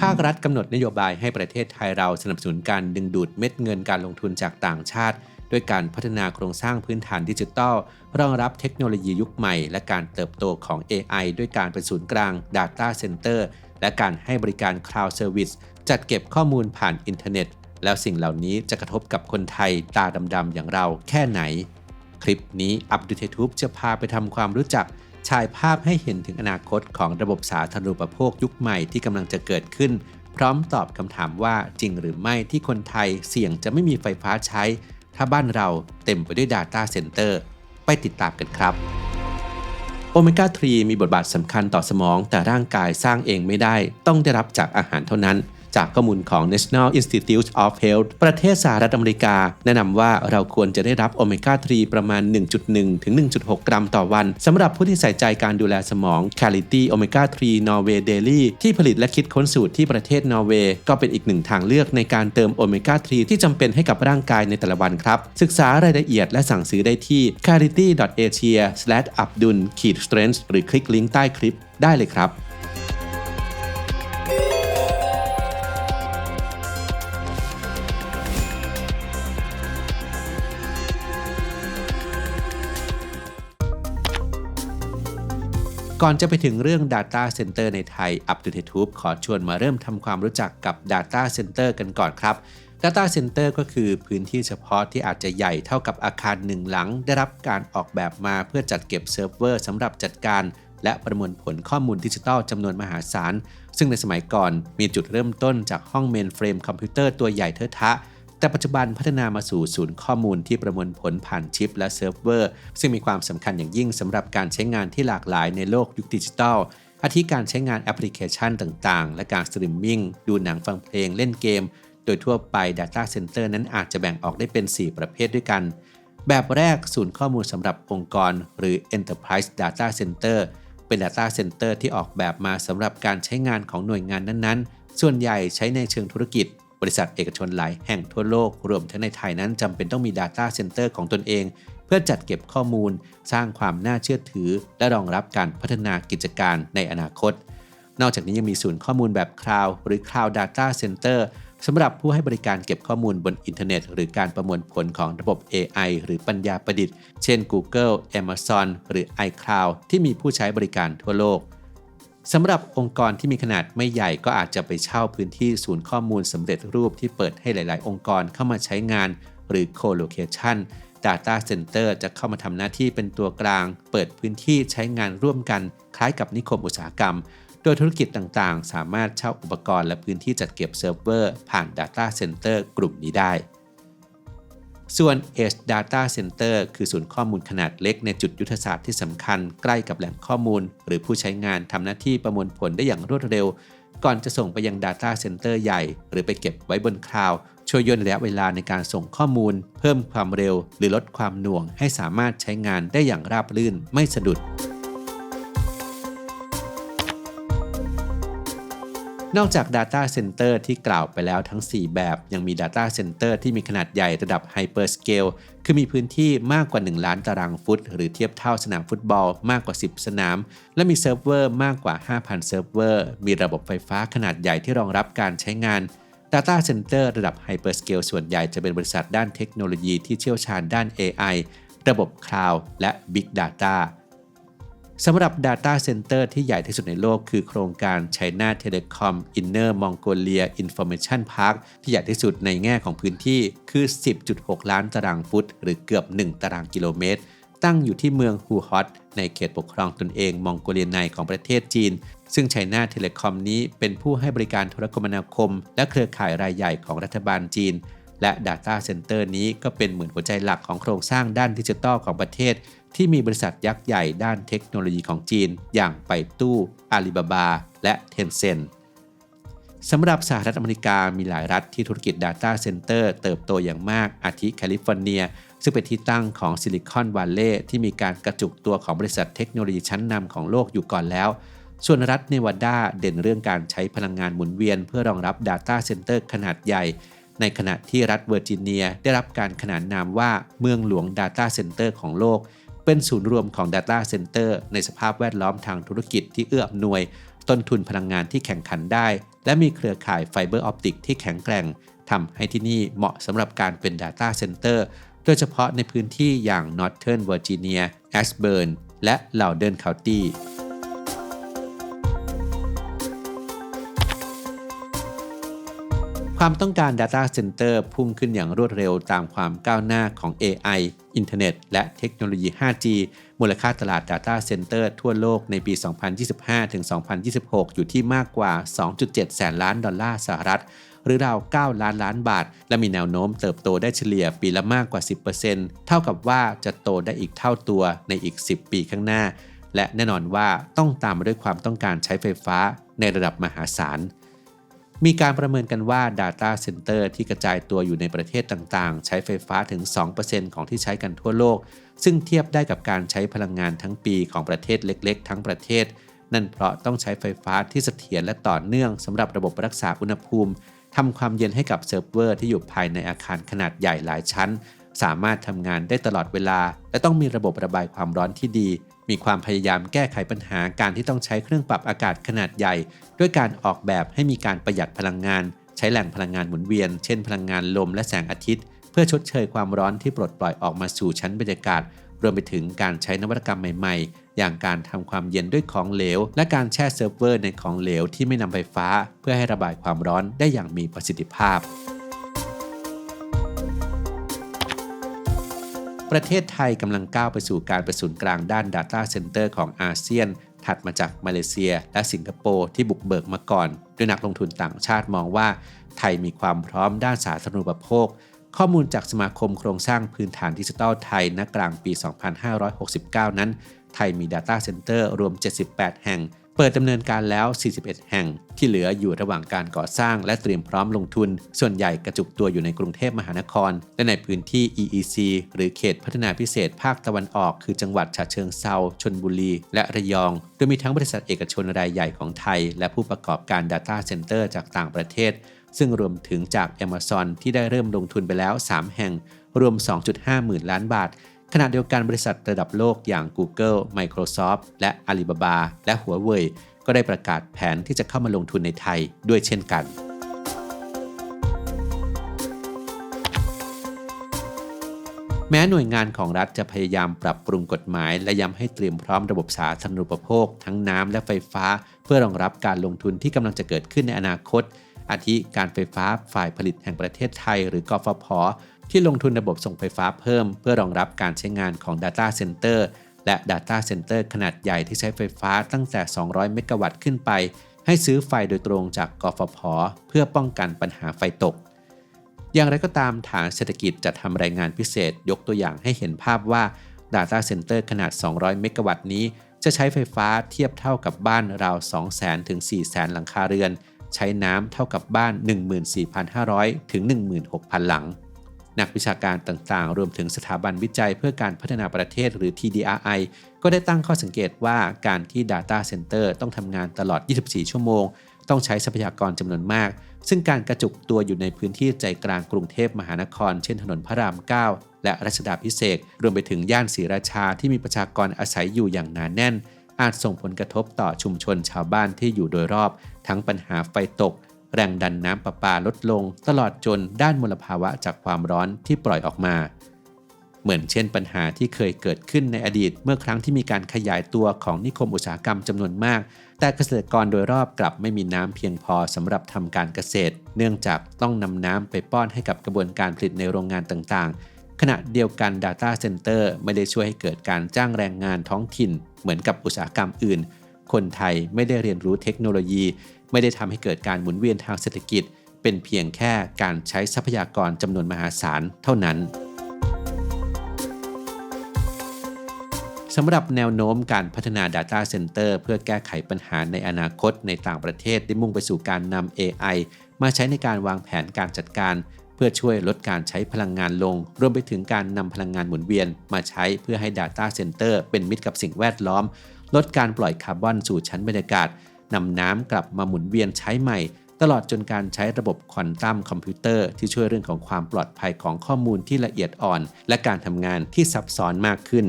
ภาครัฐกำหนดนโยบายให้ประเทศไทยเราสนับสนุนการดึงดูดเม็ดเงินการลงทุนจากต่างชาติด้วยการพัฒนาโครงสร้างพื้นฐานดิจิทัลรองรับเทคโนโลยียุคใหม่และการเติบโตของ AI ด้วยการเป็นศูนย์กลาง Data Center และการให้บริการ Cloud Service จัดเก็บข้อมูลผ่านอินเทอร์เน็ตแล้วสิ่งเหล่านี้จะกระทบกับคนไทยตาดำๆอย่างเราแค่ไหนคลิปนี้อัปเดตทูบจะพาไปทำความรู้จักฉายภาพให้เห็นถึงอนาคตของระบบสาธารณูปโภคยุคใหม่ที่กำลังจะเกิดขึ้นพร้อมตอบคำถามว่าจริงหรือไม่ที่คนไทยเสี่ยงจะไม่มีไฟฟ้าใช้ถ้าบ้านเราเต็มไปด้วย Data Center ไปติดตามกันครับโอเมก้า 3 มีบทบาทสำคัญต่อสมองแต่ร่างกายสร้างเองไม่ได้ต้องได้รับจากอาหารเท่านั้นจากข้อมูลของ National Institutes of Health ประเทศสหรัฐอเมริกาแนะนำว่าเราควรจะได้รับโอเมก้า 3 ประมาณ 1.1 ถึง 1.6 กรัมต่อวันสำหรับผู้ที่ใส่ใจการดูแลสมอง Clarity Omega 3 Norway Daily ที่ผลิตและคิดค้นสูตรที่ประเทศนอร์เวย์ก็เป็นอีกหนึ่งทางเลือกในการเติมโอเมก้า 3 ที่จำเป็นให้กับร่างกายในแต่ละวันครับศึกษารายละเอียดและสั่งซื้อได้ที่ clarity.asia/abdul-strength หรือคลิกลิงก์ใต้คลิปได้เลยครับก่อนจะไปถึงเรื่อง Data Center ในไทย UpToDate Tube ขอชวนมาเริ่มทำความรู้จักกับ Data Center กันก่อนครับ Data Center ก็คือพื้นที่เฉพาะที่อาจจะใหญ่เท่ากับอาคารหนึ่งหลังได้รับการออกแบบมาเพื่อจัดเก็บเซิร์ฟเวอร์สำหรับจัดการและประมวลผลข้อมูลดิจิทัลจำนวนมหาศาลซึ่งในสมัยก่อนมีจุดเริ่มต้นจากห้องเมนเฟรมคอมพิวเตอร์ตัวใหญ่เทอะทะแต่ปัจจุบันพัฒนามาสู่ศูนย์ข้อมูลที่ประมวลผลผ่านชิปและเซิร์ฟเวอร์ซึ่งมีความสำคัญอย่างยิ่งสำหรับการใช้งานที่หลากหลายในโลกยุคดิจิทัลอาทิการใช้งานแอปพลิเคชันต่างๆและการสตรีมมิ่งดูหนังฟังเพลงเล่นเกมโดยทั่วไป Data Center นั้นอาจจะแบ่งออกได้เป็น 4 ประเภทด้วยกันแบบแรกศูนย์ข้อมูลสำหรับองค์กรหรือ Enterprise Data Center เป็น Data Center ที่ออกแบบมาสำหรับการใช้งานของหน่วยงานนั้นๆส่วนใหญ่ใช้ในเชิงธุรกิจบริษัทเอกชนหลายแห่งทั่วโลกรวมทั้งในไทยนั้นจำเป็นต้องมี Data Center ของตนเองเพื่อจัดเก็บข้อมูลสร้างความน่าเชื่อถือและรองรับการพัฒนากิจการในอนาคตนอกจากนี้ยังมีศูนย์ข้อมูลแบบ Cloud หรือ Cloud Data Center สำหรับผู้ให้บริการเก็บข้อมูลบนอินเทอร์เน็ตหรือการประมวลผลของระบบ AI หรือปัญญาประดิษฐ์เช่น Google, Amazon หรือ iCloud ที่มีผู้ใช้บริการทั่วโลกสำหรับองค์กรที่มีขนาดไม่ใหญ่ก็อาจจะไปเช่าพื้นที่ศูนย์ข้อมูลสำเร็จรูปที่เปิดให้หลายๆองค์กรเข้ามาใช้งานหรือ Co-location Data Center จะเข้ามาทำหน้าที่เป็นตัวกลางเปิดพื้นที่ใช้งานร่วมกันคล้ายกับนิคมอุตสาหกรรมโดยธุรกิจต่างๆสามารถเช่าอุปกรณ์และพื้นที่จัดเก็บเซิร์ฟเวอร์ผ่าน Data Center กลุ่มนี้ได้ส่วน Edge Data Center คือศูนย์ข้อมูลขนาดเล็กในจุดยุทธศาสตร์ที่สำคัญใกล้กับแหล่งข้อมูลหรือผู้ใช้งานทำหน้าที่ประมวลผลได้อย่างรวดเร็วก่อนจะส่งไปยัง Data Center ใหญ่หรือไปเก็บไว้บนคลาวด์ช่วยย่นระยะเวลาในการส่งข้อมูลเพิ่มความเร็วหรือลดความหน่วงให้สามารถใช้งานได้อย่างราบรื่นไม่สะดุดนอกจาก Data Center ที่กล่าวไปแล้วทั้ง 4 แบบยังมี Data Center ที่มีขนาดใหญ่ระดับ Hyperscale คือมีพื้นที่มากกว่า 1 ล้านตารางฟุตหรือเทียบเท่าสนามฟุตบอลมากกว่า 10 สนามและมีเซิร์ฟเวอร์มากกว่า 5,000 เซิร์ฟเวอร์มีระบบไฟฟ้าขนาดใหญ่ที่รองรับการใช้งาน Data Center ระดับ Hyperscale ส่วนใหญ่จะเป็นบริษัทด้านเทคโนโลยีที่เชี่ยวชาญด้าน AI ระบบ Cloud และ Big Dataสำหรับ Data Center ที่ใหญ่ที่สุดในโลกคือโครงการ China Telecom Inner Mongolia Information Park ที่ใหญ่ที่สุดในแง่ของพื้นที่คือ 10.6 ล้านตารางฟุตหรือเกือบ 1 ตารางกิโลเมตรตั้งอยู่ที่เมืองฮูฮอตในเขตปกครองตนเองมองโกเลียในของประเทศจีนซึ่ง China Telecom นี้เป็นผู้ให้บริการโทรคมนาคมและเครือข่ายรายใหญ่ของรัฐบาลจีนและ Data Center นี้ก็เป็นเหมือนหัวใจหลักของโครงสร้างด้านดิจิทัลของประเทศที่มีบริษัทยักษ์ใหญ่ด้านเทคโนโลยีของจีนอย่างไปตู้อาลีบาบาและเทนเซ็นต์สำหรับสหรัฐอเมริกามีหลายรัฐที่ธุรกิจ Data Center เติบโตอย่างมากอาทิแคลิฟอร์เนียซึ่งเป็นที่ตั้งของซิลิคอนวัลเลย์ที่มีการกระจุกตัวของบริษัทเทคโนโลยีชั้นนำของโลกอยู่ก่อนแล้วส่วนรัฐเนวาดาเด่นเรื่องการใช้พลังงานหมุนเวียนเพื่อรองรับ Data Center ขนาดใหญ่ในขณะที่รัฐเวอร์จิเนียได้รับการขนานนามว่าเมืองหลวง Data Center ของโลกเป็นศูนย์รวมของ Data Center ในสภาพแวดล้อมทางธุรกิจที่เอื้ออำนวย ต้นทุนพลังงานที่แข่งขันได้และมีเครือข่ายไฟเบอร์ออปติกที่แข็งแกร่งทำให้ที่นี่เหมาะสำหรับการเป็น Data Center โดยเฉพาะในพื้นที่อย่าง Northern Virginia, Ashburn และ Loudoun Countyความต้องการ Data Center พุ่งขึ้นอย่างรวดเร็วตามความก้าวหน้าของ AI อินเทอร์เน็ตและเทคโนโลยี 5G มูลค่าตลาด Data Center ทั่วโลกในปี 2025-2026 อยู่ที่มากกว่า 2.7 แสนล้านดอลลาร์สหรัฐหรือราว 9 ล้านล้านบาทและมีแนวโน้มเติบโตได้เฉลี่ยปีละมากกว่า 10% เท่ากับว่าจะโตได้อีกเท่าตัวในอีก 10 ปีข้างหน้าและแน่นอนว่าต้องตามมาด้วยความต้องการใช้ไฟฟ้าในระดับมหาศาลมีการประเมินกันว่า Data Center ที่กระจายตัวอยู่ในประเทศต่างๆใช้ไฟฟ้าถึง 2% ของที่ใช้กันทั่วโลกซึ่งเทียบได้กับการใช้พลังงานทั้งปีของประเทศเล็กๆทั้งประเทศนั่นเพราะต้องใช้ไฟฟ้าที่เสถียรและต่อเนื่องสำหรับระบบรักษาอุณหภูมิทำความเย็นให้กับเซิร์ฟเวอร์ที่อยู่ภายในอาคารขนาดใหญ่หลายชั้นสามารถทำงานได้ตลอดเวลาและต้องมีระบบระบายความร้อนที่ดีมีความพยายามแก้ไขปัญหาการที่ต้องใช้เครื่องปรับอากาศขนาดใหญ่ด้วยการออกแบบให้มีการประหยัดพลังงานใช้แหล่งพลังงานหมุนเวียนเช่นพลังงานลมและแสงอาทิตย์เพื่อชดเชยความร้อนที่ปลดปล่อยออกมาสู่ชั้นบรรยากาศรวมไปถึงการใช้นวัตกรรมใหม่ๆอย่างการทำความเย็นด้วยของเหลวและการแช่เซิร์ฟเวอร์ในของเหลวที่ไม่นำไฟฟ้าเพื่อให้ระบายความร้อนได้อย่างมีประสิทธิภาพประเทศไทยกำลังก้าวไปสู่การเป็นศูนย์กลางด้าน Data Center ของอาเซียนถัดมาจากมาเลเซียและสิงคโปร์ที่บุกเบิกมาก่อนโดยนักลงทุนต่างชาติมองว่าไทยมีความพร้อมด้านสาธารณูปโภคข้อมูลจากสมาคมโครงสร้างพื้นฐานดิจิทัลไทยณกลางปี 2569 นั้นไทยมี Data Center รวม 78 แห่งเปิดดำเนินการแล้ว 41 แห่งที่เหลืออยู่ระหว่างการก่อสร้างและเตรียมพร้อมลงทุนส่วนใหญ่กระจุกตัวอยู่ในกรุงเทพมหานครและในพื้นที่ EEC หรือเขตพัฒนาพิเศษภาคตะวันออกคือจังหวัดฉะเชิงเทราชลบุรีและระยองโดยมีทั้งบริษัทเอกชนรายใหญ่ของไทยและผู้ประกอบการ Data Center จากต่างประเทศซึ่งรวมถึงจาก Amazon ที่ได้เริ่มลงทุนไปแล้ว 3 แห่งรวม 2.5 หมื่นล้านบาทขณะเดียวกันบริษัทระดับโลกอย่าง Google, Microsoft และ Alibaba และ Huawei ก็ได้ประกาศแผนที่จะเข้ามาลงทุนในไทยด้วยเช่นกันแม้หน่วยงานของรัฐจะพยายามปรับปรุงกฎหมายและย้ำให้เตรียมพร้อมระบบสาธารณูปโภคทั้งน้ำและไฟฟ้าเพื่อรองรับการลงทุนที่กำลังจะเกิดขึ้นในอนาคตอาทิการไฟฟ้าฝ่ายผลิตแห่งประเทศไทยหรือกฟผ.ที่ลงทุนระบบส่งไฟฟ้าเพิ่มเพื่อรองรับการใช้งานของ Data Center และ Data Center ขนาดใหญ่ที่ใช้ไฟฟ้าตั้งแต่200เมกะวัตต์ขึ้นไปให้ซื้อไฟโดยตรงจากกฟผ.เพื่อป้องกันปัญหาไฟตกอย่างไรก็ตามฐานเศรษฐกิจจัดทำรายงานพิเศษยกตัวอย่างให้เห็นภาพว่า Data Center ขนาด200เมกะวัตต์นี้จะใช้ไฟฟ้าเทียบเท่ากับบ้านราว 200,000 ถึง 400,000 หลังคาเรือนใช้น้ำเท่ากับบ้าน 14,500 ถึง 16,000 หลังนักวิชาการต่างๆรวมถึงสถาบันวิจัยเพื่อการพัฒนาประเทศหรือ TDRI ก็ได้ตั้งข้อสังเกตว่าการที่ Data Center ต้องทำงานตลอด 24 ชั่วโมงต้องใช้ทรัพยากรจำนวนมากซึ่งการกระจุกตัวอยู่ในพื้นที่ใจกลางกรุงเทพมหานครเช่นถนนพระราม 9 และรัชดาภิเษกรวมไปถึงย่านศรีราชาที่มีประชากรอาศัยอยู่อย่างหนาแน่นอาจส่งผลกระทบต่อชุมชนชาวบ้านที่อยู่โดยรอบทั้งปัญหาไฟตกแรงดันน้ำประปาลดลงตลอดจนด้านมลภาวะจากความร้อนที่ปล่อยออกมาเหมือนเช่นปัญหาที่เคยเกิดขึ้นในอดีตเมื่อครั้งที่มีการขยายตัวของนิคมอุตสาหกรรมจำนวนมากแต่เกษตรกรโดยรอบกลับไม่มีน้ำเพียงพอสำหรับทำการเกษตรเนื่องจากต้องนำน้ำไปป้อนให้กับกระบวนการผลิตในโรงงานต่างๆขณะเดียวกัน Data Center ไม่ได้ช่วยให้เกิดการจ้างแรงงานท้องถิ่นเหมือนกับอุตสาหกรรมอื่นคนไทยไม่ได้เรียนรู้เทคโนโลยีไม่ได้ทำให้เกิดการหมุนเวียนทางเศรษฐกิจเป็นเพียงแค่การใช้ทรัพยากรจำนวนมหาศาลเท่านั้นสำหรับแนวโน้มการพัฒนา Data Center เพื่อแก้ไขปัญหาในอนาคตในต่างประเทศได้มุ่งไปสู่การนำ AI มาใช้ในการวางแผนการจัดการเพื่อช่วยลดการใช้พลังงานลงรวมไปถึงการนำพลังงานหมุนเวียนมาใช้เพื่อให้ Data Center เป็นมิตรกับสิ่งแวดล้อมลดการปล่อยคาร์บอนสู่ชั้นบรรยากาศนำน้ำกลับมาหมุนเวียนใช้ใหม่ตลอดจนการใช้ระบบควอนตัมคอมพิวเตอร์ที่ช่วยเรื่องของความปลอดภัยของข้อมูลที่ละเอียดอ่อนและการทำงานที่ซับซ้อนมากขึ้น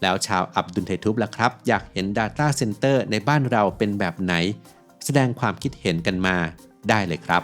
แล้วชาวอับดุลไททูบล่ะครับอยากเห็น Data Center ในบ้านเราเป็นแบบไหนแสดงความคิดเห็นกันมาได้เลยครับ